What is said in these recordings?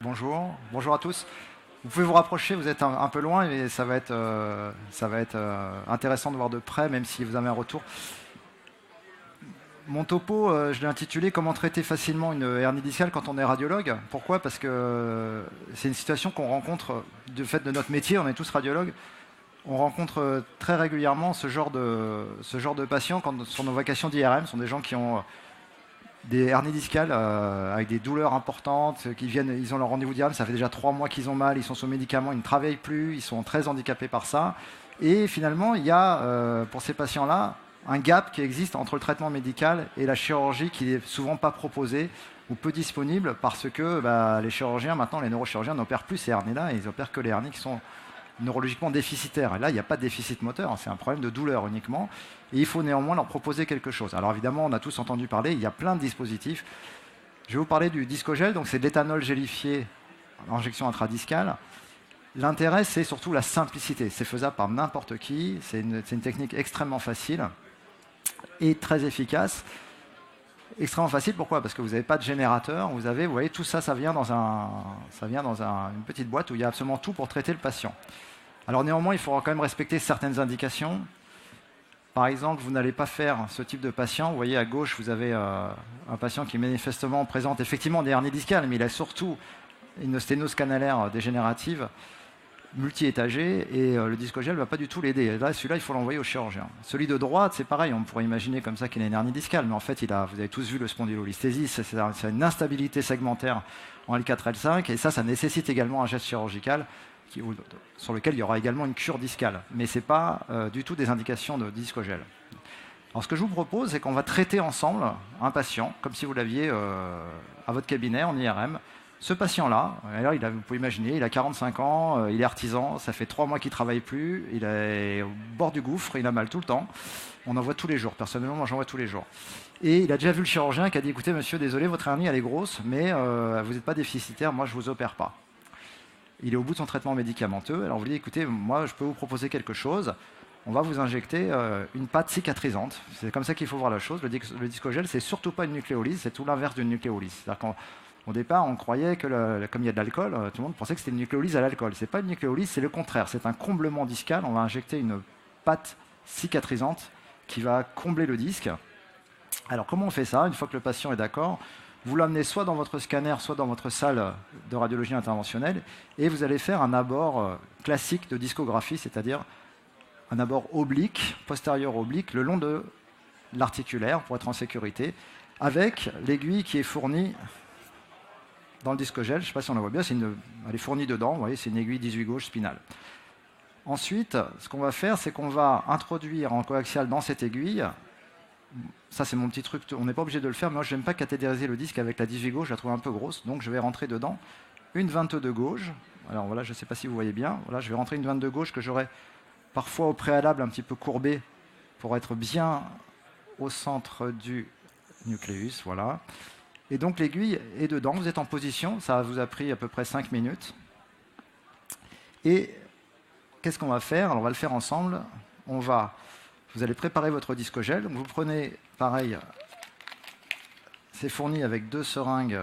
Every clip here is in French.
Bonjour, bonjour à tous. Vous pouvez vous rapprocher, vous êtes un peu loin et ça va être intéressant de voir de près, même si vous avez un retour. Mon topo, je l'ai intitulé «Comment traiter facilement une hernie discale quand on est radiologue». Pourquoi? Parce que c'est une situation qu'on rencontre du fait de notre métier, on est tous radiologues. On rencontre très régulièrement ce genre de patients sur nos vacations d'IRM. Ce sont des gens qui ont des hernies discales avec des douleurs importantes, qui viennent, ils ont leur rendez-vous d'IRM, ça fait déjà 3 mois qu'ils ont mal, ils sont sous médicaments, ils ne travaillent plus, ils sont très handicapés par ça. Et finalement, il y a pour ces patients-là un gap qui existe entre le traitement médical et la chirurgie qui n'est souvent pas proposée ou peu disponible parce que les chirurgiens, maintenant les neurochirurgiens n'opèrent plus ces hernies-là, ils opèrent que les hernies qui sont neurologiquement déficitaires. Et là, il n'y a pas de déficit moteur, c'est un problème de douleur uniquement. Et il faut néanmoins leur proposer quelque chose. Alors évidemment, on a tous entendu parler, il y a plein de dispositifs. Je vais vous parler du Discogel, donc c'est de l'éthanol gélifié en injection intradiscale. L'intérêt, c'est surtout la simplicité. C'est faisable par n'importe qui, c'est une technique extrêmement facile et très efficace. Extrêmement facile, pourquoi? Parce que vous n'avez pas de générateur, vous voyez, tout ça, ça vient dans une petite boîte où il y a absolument tout pour traiter le patient. Alors néanmoins, il faudra quand même respecter certaines indications. Par exemple, vous n'allez pas faire ce type de patient. Vous voyez à gauche, vous avez un patient qui manifestement présente effectivement des hernies discales, mais il a surtout une sténose canalaire dégénérative multi-étagée et le Discogel ne va pas du tout l'aider. Là, celui-là, il faut l'envoyer au chirurgien. Celui de droite, c'est pareil, on pourrait imaginer comme ça qu'il a une hernie discale, mais en fait, vous avez tous vu le spondylolisthésis, c'est une instabilité segmentaire en L4-L5, et ça nécessite également un geste chirurgical sur lequel il y aura également une cure discale. Mais ce n'est pas du tout des indications de Discogel. Alors, ce que je vous propose, c'est qu'on va traiter ensemble un patient, comme si vous l'aviez à votre cabinet en IRM. Ce patient-là, vous pouvez imaginer, il a 45 ans, il est artisan, ça fait 3 mois qu'il ne travaille plus, il est au bord du gouffre, il a mal tout le temps. On en voit tous les jours, personnellement, moi j'en vois tous les jours. Et il a déjà vu le chirurgien qui a dit, écoutez monsieur, désolé, votre hernie elle est grosse, mais vous n'êtes pas déficitaire, moi je ne vous opère pas. Il est au bout de son traitement médicamenteux, alors vous lui dites, écoutez, moi je peux vous proposer quelque chose, on va vous injecter une pâte cicatrisante. C'est comme ça qu'il faut voir la chose. Le Discogel, c'est surtout pas une nucléolyse, c'est tout l'inverse d'une nucléolyse. C'est-à-dire qu'au départ, on croyait que, comme il y a de l'alcool, tout le monde pensait que c'était une nucléolyse à l'alcool. Ce n'est pas une nucléolyse, c'est le contraire. C'est un comblement discal. On va injecter une pâte cicatrisante qui va combler le disque. Alors, comment on fait ça? Une fois que le patient est d'accord, vous l'amenez soit dans votre scanner, soit dans votre salle de radiologie interventionnelle, et vous allez faire un abord classique de discographie, c'est-à-dire un abord oblique, postérieur oblique, le long de l'articulaire pour être en sécurité, avec l'aiguille qui est fournie dans le Discogel. Je ne sais pas si on la voit bien, elle est fournie dedans, vous voyez, c'est une aiguille 18 gauche spinale. Ensuite, ce qu'on va faire, c'est qu'on va introduire en coaxial dans cette aiguille, ça c'est mon petit truc, on n'est pas obligé de le faire, mais moi je n'aime pas cathédériser le disque avec la 18 gauche, je la trouve un peu grosse, donc je vais rentrer dedans une 22 gauche. Alors voilà, je ne sais pas si vous voyez bien, voilà, je vais rentrer une 22 gauche que j'aurai parfois au préalable un petit peu courbé pour être bien au centre du nucléus, voilà. Et donc l'aiguille est dedans, vous êtes en position, ça vous a pris à peu près 5 minutes. Et qu'est-ce qu'on va faire? Alors on va le faire ensemble. Vous allez préparer votre Discogel. Donc vous prenez, pareil, c'est fourni avec 2 seringues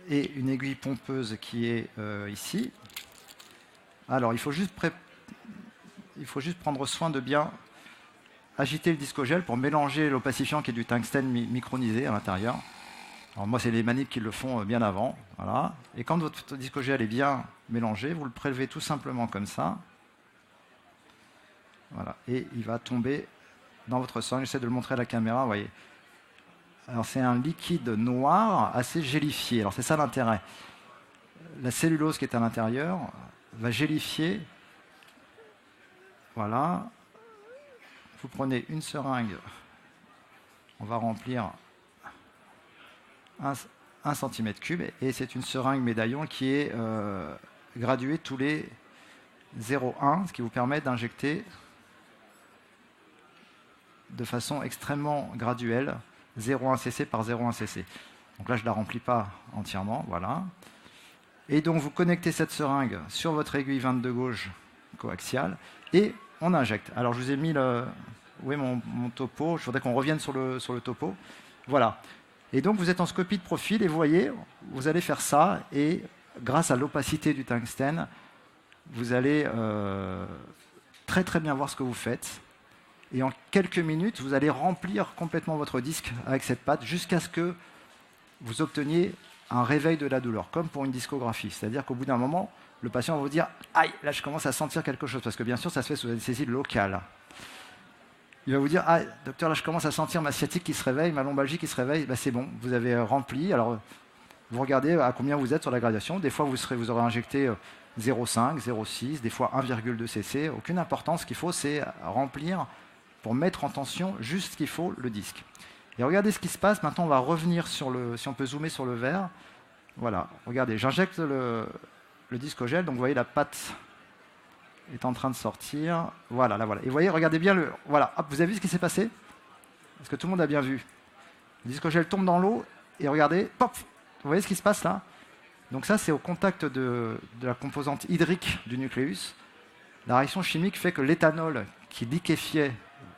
et une aiguille pompeuse qui est ici. Alors il faut juste prendre soin de bien agiter le Discogel pour mélanger l'opacifiant qui est du tungstène micronisé à l'intérieur. Alors moi, c'est les manips qui le font bien avant. Voilà. Et quand votre Discogel est bien mélangé, vous le prélevez tout simplement comme ça. Voilà. Et il va tomber dans votre sang. J'essaie de le montrer à la caméra, vous voyez. Alors c'est un liquide noir assez gélifié. Alors c'est ça l'intérêt. La cellulose qui est à l'intérieur va gélifier. Voilà. Vous prenez une seringue, on va remplir 1 cm3, et c'est une seringue médaillon qui est graduée tous les 0,1, ce qui vous permet d'injecter de façon extrêmement graduelle 0,1 cc par 0,1 cc. Donc là, je ne la remplis pas entièrement, voilà. Et donc, vous connectez cette seringue sur votre aiguille 22 gauche coaxiale et on injecte. Alors, je vous ai mis mon topo. Je voudrais qu'on revienne sur le topo. Voilà. Et donc, vous êtes en scopie de profil et vous voyez, vous allez faire ça et grâce à l'opacité du tungstène, vous allez très très bien voir ce que vous faites. Et en quelques minutes, vous allez remplir complètement votre disque avec cette pâte jusqu'à ce que vous obteniez un réveil de la douleur, comme pour une discographie. C'est-à-dire qu'au bout d'un moment, le patient va vous dire « Aïe, là je commence à sentir quelque chose », parce que bien sûr, ça se fait sous anesthésie locale. Il va vous dire « Ah, docteur, là je commence à sentir ma sciatique qui se réveille, ma lombalgie qui se réveille. Ben, » C'est bon, vous avez rempli. Alors, vous regardez à combien vous êtes sur la gradation. Des fois, vous aurez injecté 0,5, 0,6, des fois 1,2 cc. Aucune importance. Ce qu'il faut, c'est remplir pour mettre en tension juste ce qu'il faut, le disque. Et regardez ce qui se passe. Maintenant, on va revenir sur le... Si on peut zoomer sur le verre. Voilà, regardez, j'injecte le disque au gel. Donc, vous voyez, la pâte est en train de sortir. Voilà, là, voilà. Et vous voyez, regardez bien le... Voilà, hop, vous avez vu ce qui s'est passé? Est-ce que tout le monde a bien vu? Le disque au gel tombe dans l'eau. Et regardez, pop! Vous voyez ce qui se passe là? Donc ça, c'est au contact de la composante hydrique du nucléus. La réaction chimique fait que l'éthanol qui liquéfiait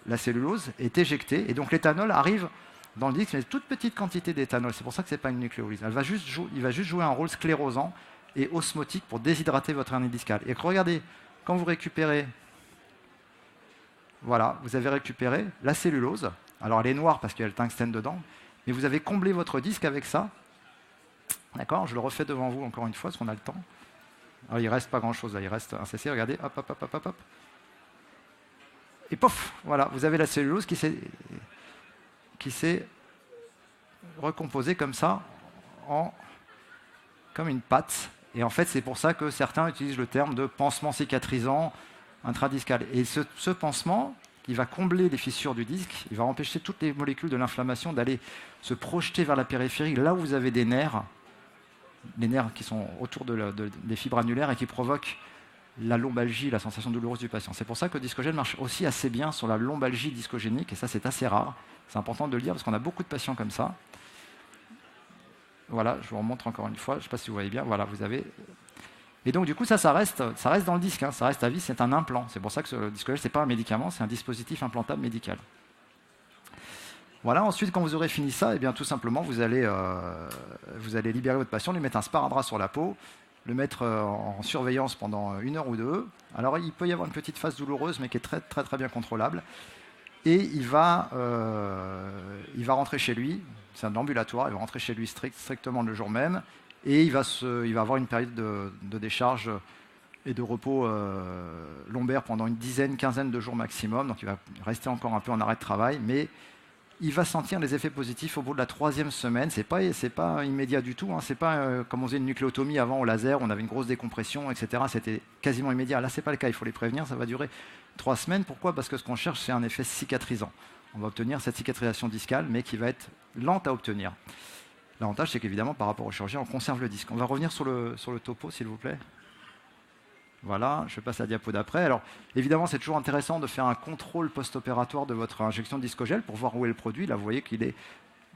la cellulose est éjecté. Et donc l'éthanol arrive dans le disque, mais toute petite quantité d'éthanol. C'est pour ça que ce n'est pas une nucléolyse. Il va juste jouer un rôle sclérosant et osmotique pour déshydrater votre hernie discale. Et regardez, quand vous récupérez, voilà, vous avez récupéré la cellulose. Alors elle est noire parce qu'il y a le tungstène dedans, mais vous avez comblé votre disque avec ça. D'accord, je le refais devant vous encore une fois, parce qu'on a le temps. Alors, il ne reste pas grand-chose, là, il reste un cc, regardez, hop, hop, hop, hop, hop, hop. Et pof, voilà, vous avez la cellulose qui s'est recomposée comme ça, comme une pâte. Et en fait, c'est pour ça que certains utilisent le terme de pansement cicatrisant intradiscal. Et ce pansement, qui va combler les fissures du disque, il va empêcher toutes les molécules de l'inflammation d'aller se projeter vers la périphérie, là où vous avez des nerfs, les nerfs qui sont autour des fibres annulaires et qui provoquent la lombalgie, la sensation douloureuse du patient. C'est pour ça que le discogène marche aussi assez bien sur la lombalgie discogénique, et ça c'est assez rare. C'est important de le dire parce qu'on a beaucoup de patients comme ça. Voilà, je vous remontre encore une fois, je ne sais pas si vous voyez bien, voilà, vous avez... Et donc du coup, ça reste dans le disque, hein, ça reste à vie, c'est un implant. C'est pour ça que le discogène, ce n'est pas un médicament, c'est un dispositif implantable médical. Voilà, ensuite, quand vous aurez fini ça, eh bien, tout simplement, vous allez libérer votre patient, lui mettre un sparadrap sur la peau, le mettre en surveillance pendant 1 heure ou 2. Alors, il peut y avoir une petite phase douloureuse, mais qui est très, très, très bien contrôlable. Et il va rentrer chez lui, c'est un ambulatoire, il va rentrer chez lui strictement le jour même, et il va avoir une période de décharge et de repos lombaire pendant une quinzaine de jours maximum. Donc, il va rester encore un peu en arrêt de travail, mais il va sentir les effets positifs au bout de la 3e semaine. C'est pas immédiat du tout. Hein. C'est pas comme on faisait une nucléotomie avant au laser, on avait une grosse décompression, etc. C'était quasiment immédiat. Là, c'est pas le cas. Il faut les prévenir. Ça va durer 3 semaines. Pourquoi? Parce que ce qu'on cherche, c'est un effet cicatrisant. On va obtenir cette cicatrisation discale, mais qui va être lente à obtenir. L'avantage, c'est qu'évidemment, par rapport au chirurgien, on conserve le disque. On va revenir sur le topo, s'il vous plaît. Voilà, je passe à la diapo d'après. Alors, évidemment, c'est toujours intéressant de faire un contrôle post-opératoire de votre injection de discogel pour voir où est le produit. Là, vous voyez qu'il est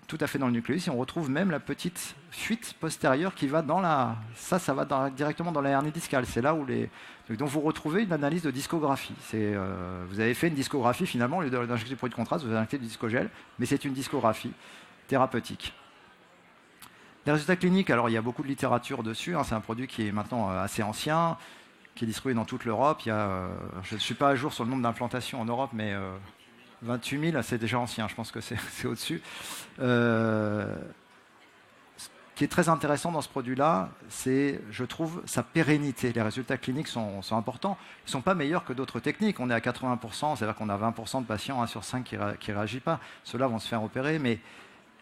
tout à fait dans le nucléus. Et on retrouve même la petite fuite postérieure qui va dans la... Ça va directement dans la hernie discale. C'est là où les... Donc, vous retrouvez une analyse de discographie. Vous avez fait une discographie, finalement, au lieu d'injecter du produit de contraste, vous avez injecté du discogel, mais c'est une discographie thérapeutique. Les résultats cliniques, alors il y a beaucoup de littérature dessus. Hein. C'est un produit qui est maintenant assez ancien, qui est distribué dans toute l'Europe. Je ne suis pas à jour sur le nombre d'implantations en Europe, mais 28 000, c'est déjà ancien, je pense que c'est au-dessus. Ce qui est très intéressant dans ce produit-là, c'est, je trouve, sa pérennité. Les résultats cliniques sont importants. Ils ne sont pas meilleurs que d'autres techniques. On est à 80%, c'est-à-dire qu'on a 20% de patients, 1 sur 5 qui ne réagissent pas. Ceux-là vont se faire opérer, mais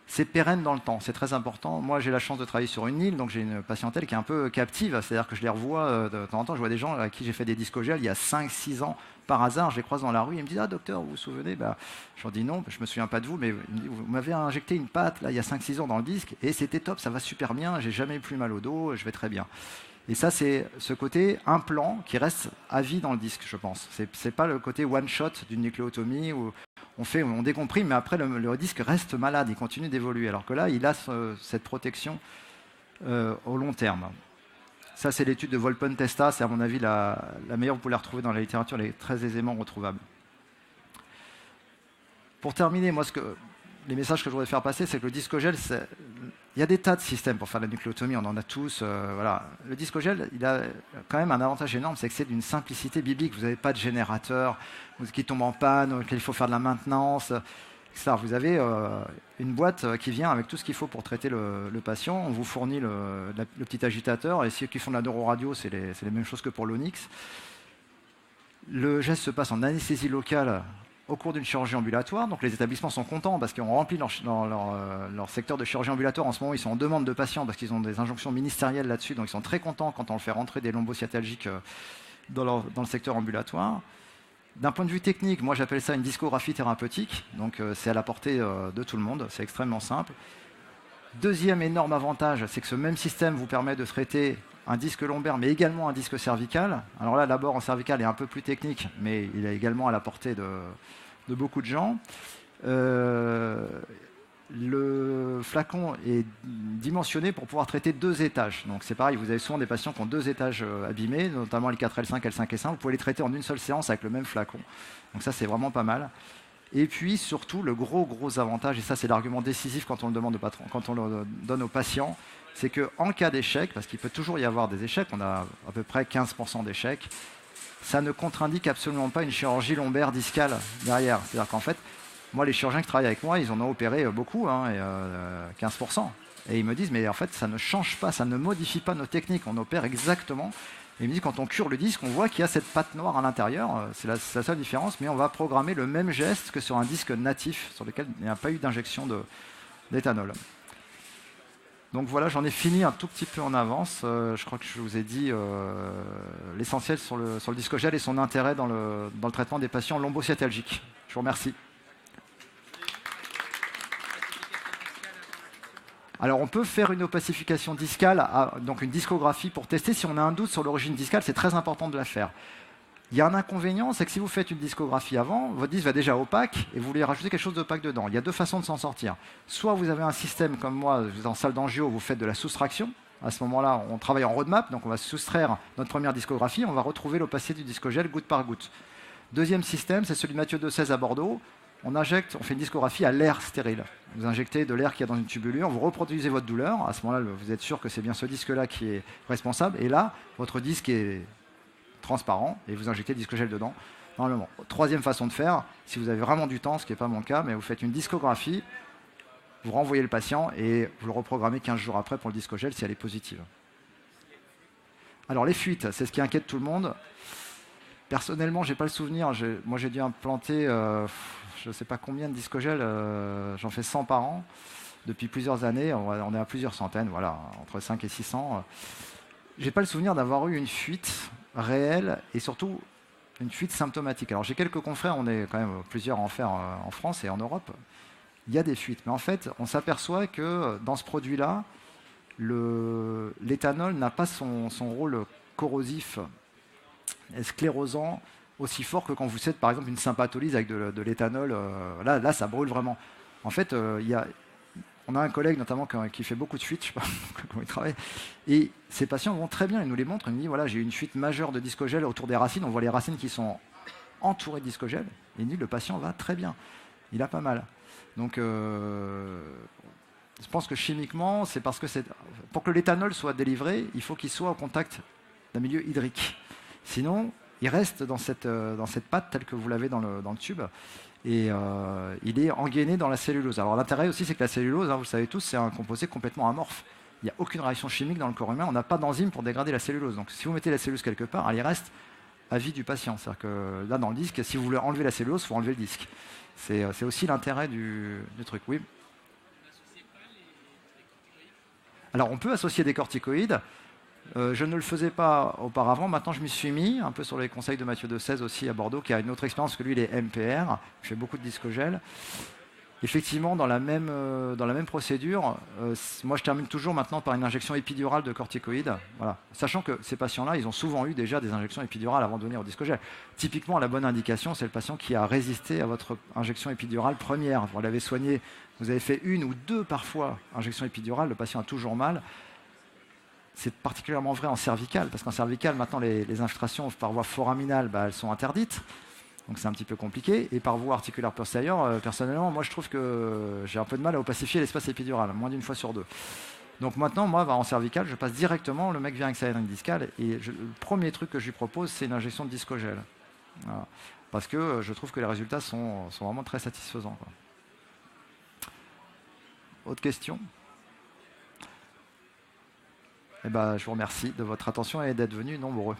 c'est pérenne dans le temps, c'est très important. Moi, j'ai la chance de travailler sur une île, donc j'ai une patientèle qui est un peu captive, c'est-à-dire que je les revois de temps en temps. Je vois des gens à qui j'ai fait des discogels il y a 5-6 ans, par hasard, je les croise dans la rue, ils me disent « Ah docteur, vous vous souvenez ?» Je leur dis « Non, je ne me souviens pas de vous, mais vous m'avez injecté une pâte là, il y a 5-6 ans dans le disque, et c'était top, ça va super bien, j'ai jamais eu plus mal au dos, je vais très bien. » Et ça, c'est ce côté implant qui reste à vie dans le disque, je pense. Ce n'est pas le côté one-shot d'une nucléotomie où on décomprime, mais après, le disque reste malade, il continue d'évoluer. Alors que là, il a cette protection au long terme. Ça, c'est l'étude de Volpen-Testa. C'est à mon avis la meilleure. Vous pouvez la retrouver dans la littérature, elle est très aisément retrouvable. Pour terminer, moi, les messages que je voudrais faire passer, c'est que le discogel, il y a des tas de systèmes pour faire la nucléotomie, on en a tous. Voilà. Le discogel, il a quand même un avantage énorme, c'est que c'est d'une simplicité biblique. Vous n'avez pas de générateur qui tombe en panne, auquel il faut faire de la maintenance, etc. Vous avez une boîte qui vient avec tout ce qu'il faut pour traiter le patient. On vous fournit le petit agitateur, et ceux qui font de la neuroradio, c'est les mêmes choses que pour l'Onyx. Le geste se passe en anesthésie locale au cours d'une chirurgie ambulatoire. Donc les établissements sont contents parce qu'ils ont rempli leur secteur de chirurgie ambulatoire. En ce moment, ils sont en demande de patients parce qu'ils ont des injonctions ministérielles là-dessus. Donc ils sont très contents quand on fait rentrer des lombosciatalgiques dans le secteur ambulatoire. D'un point de vue technique, moi j'appelle ça une discographie thérapeutique. Donc c'est à la portée de tout le monde. C'est extrêmement simple. Deuxième énorme avantage, c'est que ce même système vous permet de traiter un disque lombaire, mais également un disque cervical. Alors là, l'abord en cervical est un peu plus technique, mais il est également à la portée de beaucoup de gens. Le flacon est dimensionné pour pouvoir traiter 2 étages. Donc c'est pareil, vous avez souvent des patients qui ont 2 étages abîmés, notamment L4, L5, L5 et 5. Vous pouvez les traiter en une seule séance avec le même flacon. Donc ça, c'est vraiment pas mal. Et puis surtout, le gros avantage, et ça c'est l'argument décisif quand on le donne aux patients, c'est qu'en cas d'échec, parce qu'il peut toujours y avoir des échecs, on a à peu près 15% d'échecs, ça ne contre-indique absolument pas une chirurgie lombaire discale derrière. C'est-à-dire qu'en fait, moi, les chirurgiens qui travaillent avec moi, ils en ont opéré beaucoup, 15%. Et ils me disent, mais en fait, ça ne change pas, ça ne modifie pas nos techniques, on opère exactement. Et ils me disent, quand on cure le disque, on voit qu'il y a cette pâte noire à l'intérieur, c'est la seule différence, mais on va programmer le même geste que sur un disque natif, sur lequel il n'y a pas eu d'injection d'éthanol. Donc voilà, j'en ai fini un tout petit peu en avance. Je crois que je vous ai dit l'essentiel sur le discogel et son intérêt dans le traitement des patients lombosciatalgiques. Je vous remercie. Alors on peut faire une opacification discale, donc une discographie pour tester. Si on a un doute sur l'origine discale, c'est très important de la faire. Il y a un inconvénient, c'est que si vous faites une discographie avant, votre disque va déjà opaque et vous voulez rajouter quelque chose d'opaque dedans. Il y a 2 façons de s'en sortir. Soit vous avez un système comme moi, vous êtes en salle d'angio, vous faites de la soustraction. À ce moment-là, on travaille en roadmap, donc on va soustraire notre première discographie, on va retrouver l'opacité du discogel goutte par goutte. Deuxième système, c'est celui de Mathieu Dessez à Bordeaux. On fait une discographie à l'air stérile. Vous injectez de l'air qui est dans une tubulure, vous reproduisez votre douleur. À ce moment-là, vous êtes sûr que c'est bien ce disque-là qui est responsable. Et là, votre disque est transparent et vous injectez le discogel dedans. Normalement. Troisième façon de faire, si vous avez vraiment du temps, ce qui n'est pas mon cas, mais vous faites une discographie, vous renvoyez le patient et vous le reprogrammez 15 jours après pour le discogel si elle est positive. Alors les fuites, c'est ce qui inquiète tout le monde. Personnellement, je n'ai pas le souvenir. Moi, j'ai dû implanter je ne sais pas combien de discogel, j'en fais 100 par an depuis plusieurs années. On est à plusieurs centaines, voilà, entre 5 et 600. Je n'ai pas le souvenir d'avoir eu une fuite réelle et surtout une fuite symptomatique. Alors j'ai quelques confrères, on est quand même plusieurs à en faire en France et en Europe. Il y a des fuites, mais en fait, on s'aperçoit que dans ce produit-là, l'éthanol n'a pas son rôle corrosif et sclérosant aussi fort que quand vous faites par exemple une sympatholyse avec de l'éthanol. Là, ça brûle vraiment. En fait, on a un collègue notamment qui fait beaucoup de fuites, je ne sais pas comment il travaille, et ces patients vont très bien, il nous les montre, il nous dit voilà, j'ai eu une fuite majeure de discogel autour des racines, on voit les racines qui sont entourées de discogel, et il dit le patient va très bien, il a pas mal. Donc je pense que chimiquement, c'est parce que pour que l'éthanol soit délivré, il faut qu'il soit au contact d'un milieu hydrique. Sinon, il reste dans cette pâte telle que vous l'avez dans le tube et il est engainé dans la cellulose. Alors l'intérêt aussi, c'est que la cellulose, vous le savez tous, c'est un composé complètement amorphe. Il n'y a aucune réaction chimique dans le corps humain, on n'a pas d'enzyme pour dégrader la cellulose. Donc si vous mettez la cellulose quelque part, elle y reste à vie du patient. C'est-à-dire que là, dans le disque, si vous voulez enlever la cellulose, il faut enlever le disque. C'est aussi l'intérêt du truc, oui. Alors on peut associer des corticoïdes. Je ne le faisais pas auparavant, maintenant je m'y suis mis, un peu sur les conseils de Mathieu Dessez aussi à Bordeaux, qui a une autre expérience que lui, il est MPR, il fait beaucoup de discogel. Effectivement, dans la même procédure, moi je termine toujours maintenant par une injection épidurale de corticoïdes, voilà. Sachant que ces patients-là, ils ont souvent eu déjà des injections épidurales avant de venir au discogel. Typiquement, la bonne indication, c'est le patient qui a résisté à votre injection épidurale première. Vous l'avez soigné, vous avez fait 1 ou 2 parfois injections épidurales, le patient a toujours mal. C'est particulièrement vrai en cervical, parce qu'en cervical, maintenant, les infiltrations par voie foraminale, elles sont interdites. Donc c'est un petit peu compliqué. Et par voie articulaire postérieure, personnellement, moi je trouve que j'ai un peu de mal à opacifier l'espace épidural, moins d'une fois sur deux. Donc maintenant, moi, en cervical, je passe directement, le mec vient avec sa hernie discale, et le premier truc que je lui propose, c'est une injection de discogel. Voilà. Parce que je trouve que les résultats sont vraiment très satisfaisants, quoi. Autre question? Eh ben, je vous remercie de votre attention et d'être venus nombreux.